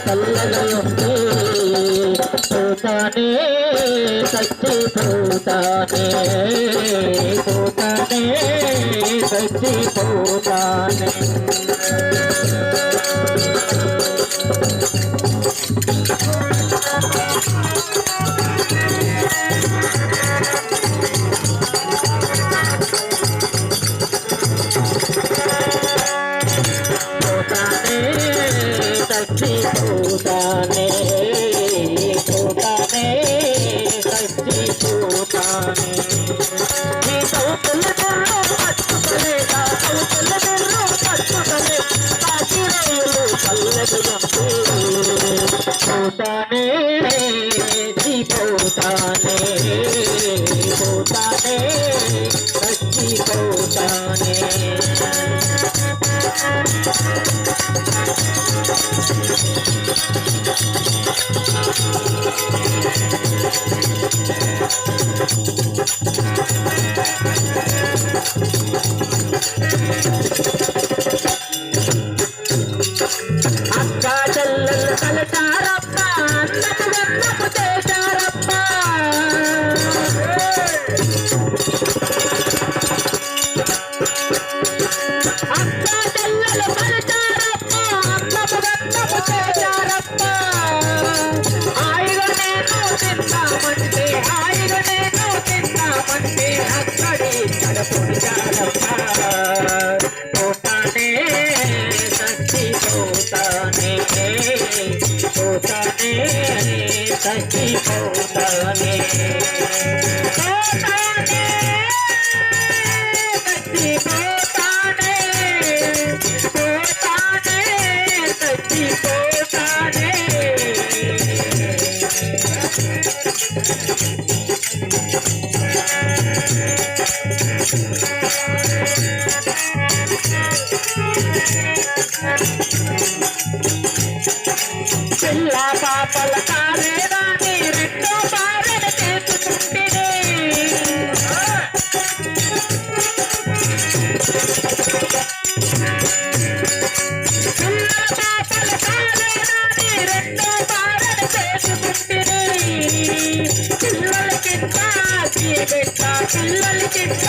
చల్లగలుంటే పోతానే చచ్చిపోతానే పోతానే చచ్చిపోతానే చచ్చిపోతానే పోతానే చచ్చిపోతానే నీ సౌతుల నెర్రు పట్టుకోలేక సౌతుల నెర్రు పట్టుకోలే కాకిరేలు పల్లెగంటే పోతానే పోతానే పోతానే చచ్చిపోతానే అక్క చెల్లెలు కలిసారప్ప అన్నకు వెన్నకు చేశారప్ప అక్క చెల్లెలు కలిసారప్ప అన్నకు వెన్నకు చేశారప్ప హాయిగా నేను తింటామంటే హాయిగా నేను తింటామంటే అక్కడి కడపొడిచారప్ప పోతానే చచ్చిపోతానే పోతానే చచ్చిపోతానే పోతానే చచ్చిపోతానే పోతానే చచ్చిపోతానే పిల్ల పాపల కాలేదాన్ని రెండో పాలన చేసుకుంటే పిల్ల పాపల కాలేదాన్ని రెండో పాలన చేసుకుంటే పిల్లలకింత బిడ్డ పిల్లలకింత